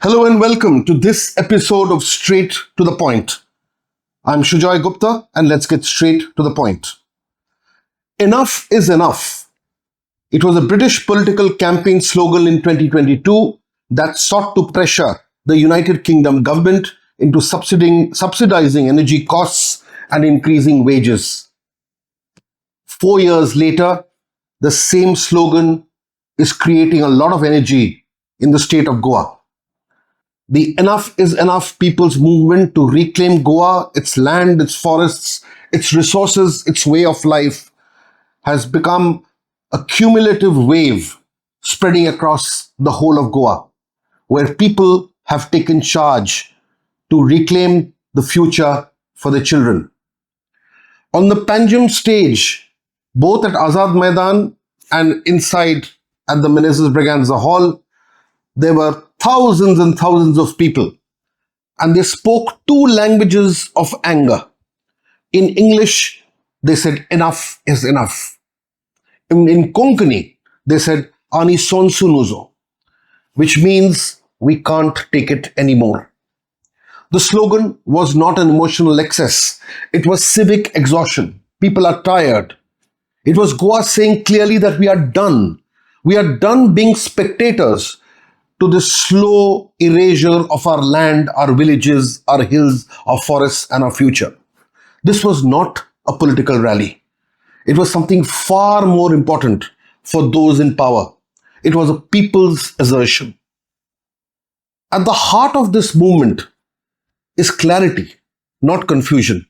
Hello and welcome to this episode of Straight to the Point. I'm Shujoy Gupta and let's get straight to the point. Enough is enough. It was a British political campaign slogan in 2022 that sought to pressure the United Kingdom government into subsidizing energy costs and increasing wages. 4 years later, the same slogan is creating a lot of energy in the state of Goa. The Enough is Enough people's movement to reclaim Goa, its land, its forests, its resources, its way of life has become a cumulative wave spreading across the whole of Goa, where people have taken charge to reclaim the future for their children. On the Panjim stage, both at Azad Maidan and inside at the Menezes Braganza Hall, there were thousands and thousands of people, and they spoke two languages of anger. In English, they said, "Enough is enough." In Konkani, they said, "Ani son sunuzo," which means we can't take it anymore. The slogan was not an emotional excess. It was civic exhaustion. People are tired. It was Goa saying clearly that we are done. We are done being spectators to the slow erasure of our land, our villages, our hills, our forests, and our future. This was not a political rally. It was something far more important for those in power. It was a people's assertion. At the heart of this movement is clarity, not confusion.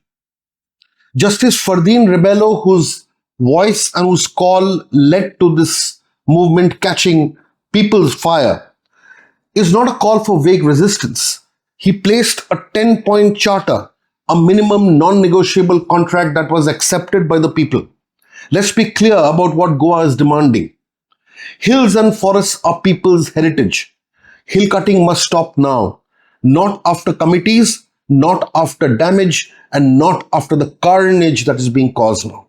Justice Ferdino Rebello, whose voice and whose call led to this movement catching people's fire, is not a call for vague resistance. He placed a 10-point charter, a minimum non-negotiable contract that was accepted by the people. Let's be clear about what Goa is demanding. Hills and forests are people's heritage. Hill cutting must stop now, not after committees, not after damage, and not after the carnage that is being caused now.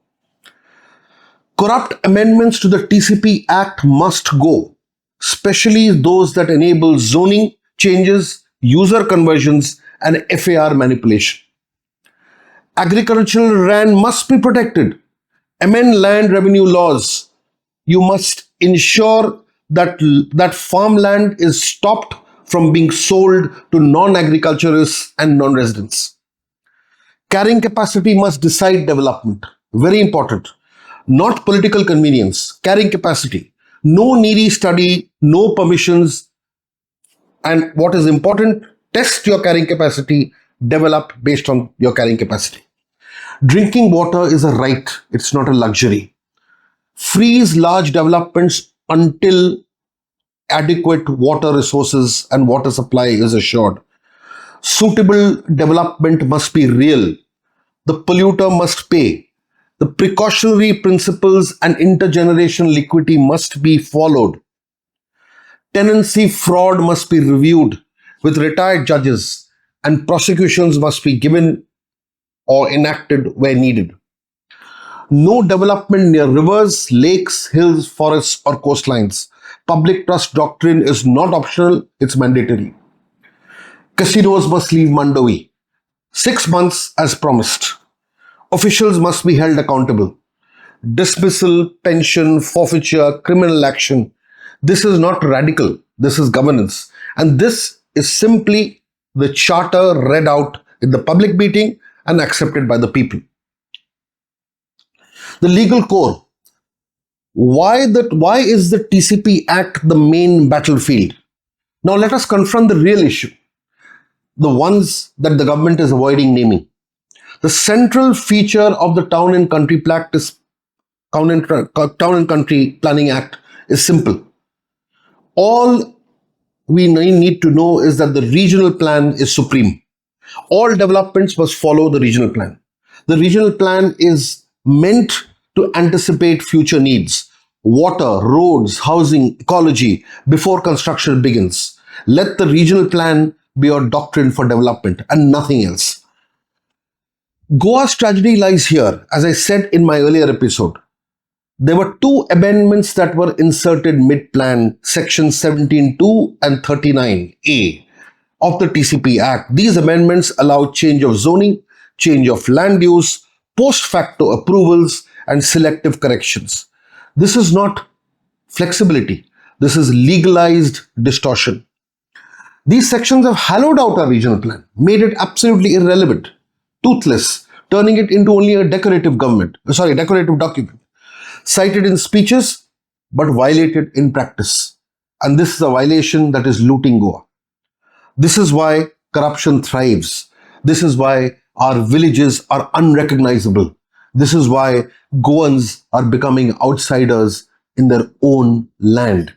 Corrupt amendments to the TCP Act must go, especially those that enable zoning changes, user conversions, and FAR manipulation. Agricultural land must be protected. Amend land revenue laws. You must ensure that farmland is stopped from being sold to non-agriculturists and non-residents. Carrying capacity must decide development. Very important. Not political convenience. Carrying capacity. No needy study, no permissions, and what is important, test your carrying capacity, develop based on your carrying capacity. Drinking water is a right, it's not a luxury. Freeze large developments until adequate water resources and water supply is assured. Suitable development must be real. The polluter must pay. The precautionary principles and intergenerational equity must be followed. Tenancy fraud must be reviewed with retired judges, and prosecutions must be given or enacted where needed. No development near rivers, lakes, hills, forests, or coastlines. Public trust doctrine is not optional, it's mandatory. Casinos must leave Mandavi. 6 months as promised. Officials must be held accountable. Dismissal, pension, forfeiture, criminal action. This is not radical. This is governance. And this is simply the charter read out in the public meeting and accepted by the people. The legal core. Why is the TCP Act the main battlefield? Now let us confront the real issue. The ones that the government is avoiding naming. The central feature of the Town and Country Planning Act is simple. All we need to know is that the regional plan is supreme. All developments must follow the regional plan. The regional plan is meant to anticipate future needs, water, roads, housing, ecology, before construction begins. Let the regional plan be your doctrine for development and nothing else. Goa's tragedy lies here, as I said in my earlier episode. There were two amendments that were inserted mid-plan, Section 17.2 and 39A, of the TCP Act. These amendments allow change of zoning, change of land use, post facto approvals, and selective corrections. This is not flexibility. This is legalized distortion. These sections have hollowed out our regional plan, made it absolutely irrelevant, toothless, turning it into only a decorative document, cited in speeches but violated in practice. And this is a violation that is looting Goa. This is why corruption thrives. This is why our villages are unrecognizable. This is why Goans are becoming outsiders in their own land.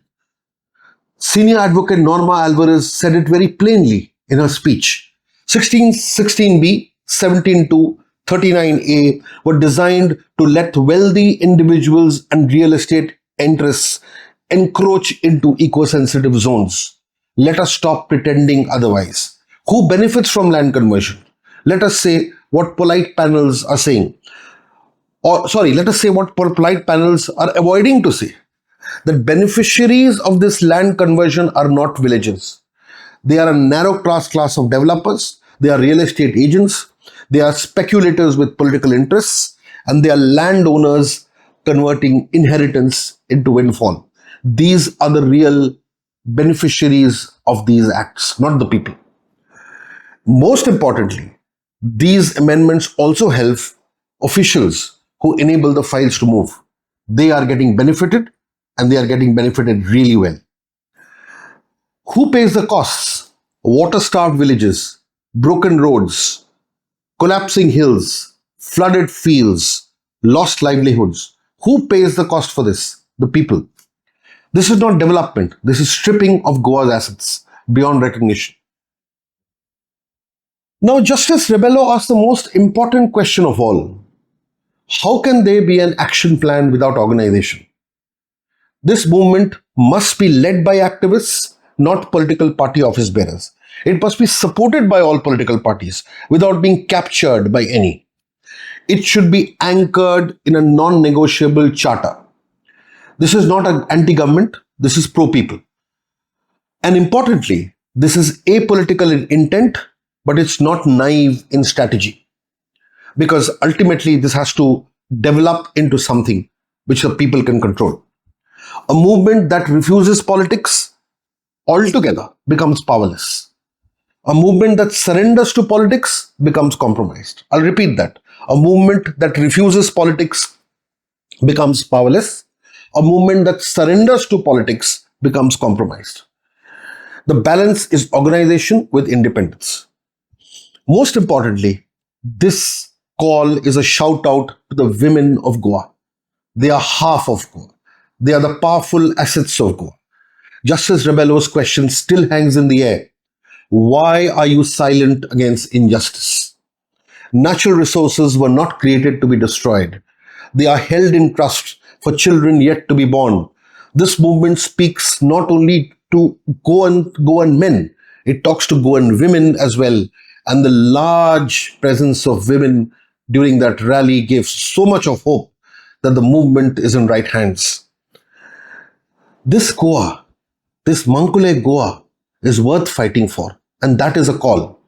Senior advocate Norma Alvarez said it very plainly in her speech. 1616B, 17.2, 39A were designed to let wealthy individuals and real estate interests encroach into eco-sensitive zones. Let us stop pretending otherwise. Who benefits from land conversion? Let us say what polite panels are saying. Let us say what polite panels are avoiding to say. The beneficiaries of this land conversion are not villagers. They are a narrow class of developers. They are real estate agents. They are speculators with political interests. And they are landowners converting inheritance into windfall. These are the real beneficiaries of these acts, not the people. Most importantly, these amendments also help officials who enable the files to move. They are getting benefited, and they are getting benefited really well. Who pays the costs? Water-starved villages, broken roads, collapsing hills, flooded fields, lost livelihoods. Who pays the cost for this? The people. This is not development. This is stripping of Goa's assets beyond recognition. Now, Justice Rebello asked the most important question of all. How can there be an action plan without organization? This movement must be led by activists, not political party office bearers. It must be supported by all political parties without being captured by any. It should be anchored in a non-negotiable charter. This is not an anti-government, this is pro-people. And importantly, this is apolitical in intent, but it's not naive in strategy. Because ultimately this has to develop into something which the people can control. A movement that refuses politics altogether becomes powerless. A movement that surrenders to politics becomes compromised. I'll repeat that. A movement that refuses politics becomes powerless. A movement that surrenders to politics becomes compromised. The balance is organization with independence. Most importantly, this call is a shout out to the women of Goa. They are half of Goa. They are the powerful assets of Goa. Justice Rebello's question still hangs in the air. Why are you silent against injustice? Natural resources were not created to be destroyed. They are held in trust for children yet to be born. This movement speaks not only to Goan men, it talks to Goan women as well. And the large presence of women during that rally gives so much of hope that the movement is in right hands. This Goa, this Mankule Goa is worth fighting for, and that is a call.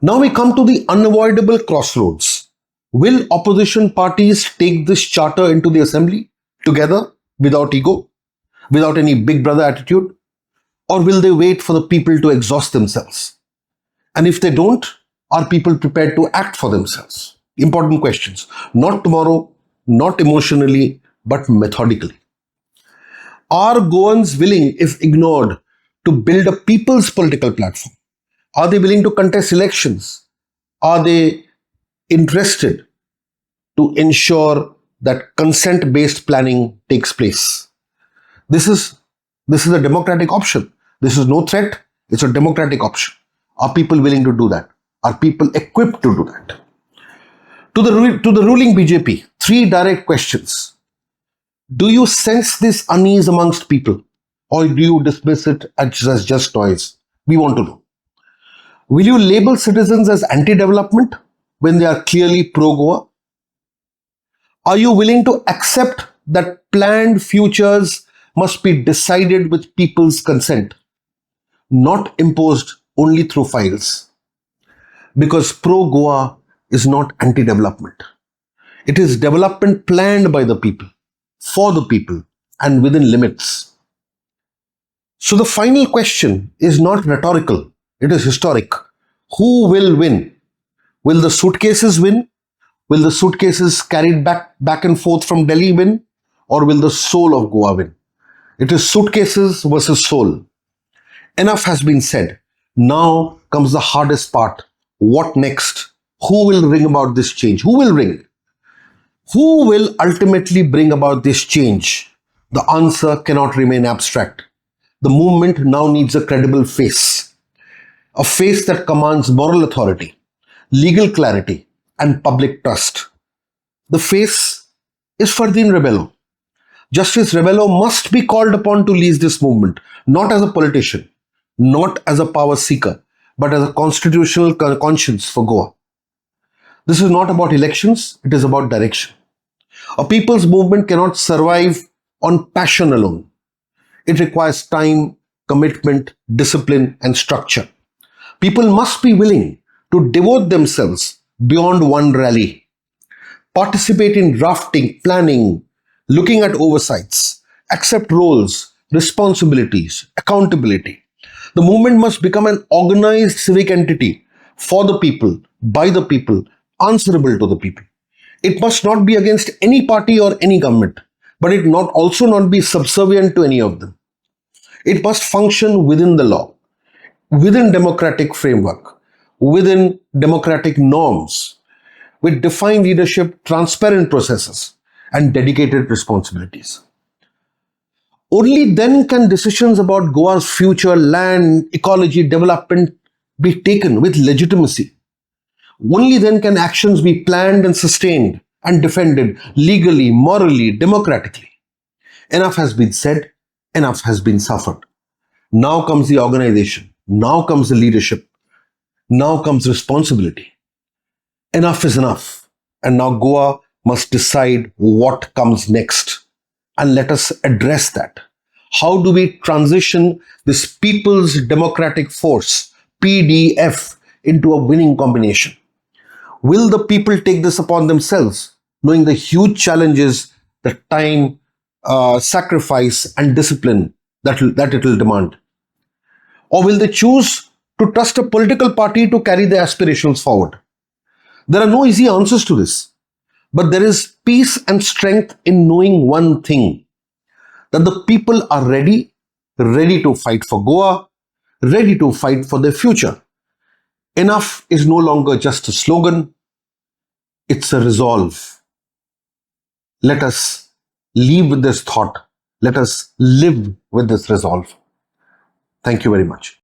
Now we come to the unavoidable crossroads. Will opposition parties take this charter into the assembly together without ego, without any big brother attitude? Or will they wait for the people to exhaust themselves? And if they don't, are people prepared to act for themselves? Important questions. Not tomorrow, not emotionally, but methodically. Are Goans willing, if ignored, to build a people's political platform? Are they willing to contest elections? Are they interested to ensure that consent-based planning takes place? This is a democratic option. This is no threat. It's a democratic option. Are people willing to do that? Are people equipped to do that? To the ruling BJP, 3 direct questions. Do you sense this unease amongst people, or do you dismiss it as just noise? We want to know. Will you label citizens as anti-development when they are clearly pro-Goa? Are you willing to accept that planned futures must be decided with people's consent, not imposed only through files. Because pro-Goa is not anti-development. It is development planned by the people, for the people, and within limits. So the final question is not rhetorical, it is historic. Who will win? Will the suitcases win? Will the suitcases carried back and forth from Delhi win? Or will the soul of Goa win? It is suitcases versus soul. Enough has been said. Now comes the hardest part. What next? Who will bring about this change? Who will ring? Who will ultimately bring about this change? The answer cannot remain abstract. The movement now needs a credible face. A face that commands moral authority, legal clarity, and public trust. The face is Ferdino Rebello. Justice Rebello must be called upon to lead this movement, not as a politician, not as a power seeker, but as a constitutional conscience for Goa. This is not about elections, it is about direction. A people's movement cannot survive on passion alone. It requires time, commitment, discipline, and structure. People must be willing to devote themselves beyond one rally, participate in drafting, planning, looking at oversights, accept roles, responsibilities, accountability. The movement must become an organized civic entity for the people, by the people, answerable to the people. It must not be against any party or any government, but it also not be subservient to any of them. It must function within the law, within democratic framework, within democratic norms, with defined leadership, transparent processes, and dedicated responsibilities. Only then can decisions about Goa's future, land, ecology, development be taken with legitimacy. Only then can actions be planned and sustained and defended legally, morally, democratically. Enough has been said, enough has been suffered. Now comes the organization, now comes the leadership, now comes responsibility. Enough is enough, and now Goa must decide what comes next. And let us address that. How do we transition this People's Democratic Force, PDF, into a winning combination? Will the people take this upon themselves, knowing the huge challenges, the time, sacrifice, and discipline that it will demand? Or will they choose to trust a political party to carry their aspirations forward? There are no easy answers to this, but there is peace and strength in knowing one thing, that the people are ready to fight for Goa, ready to fight for their future. Enough is no longer just a slogan, it's a resolve. Let us leave with this thought. Let us live with this resolve. Thank you very much.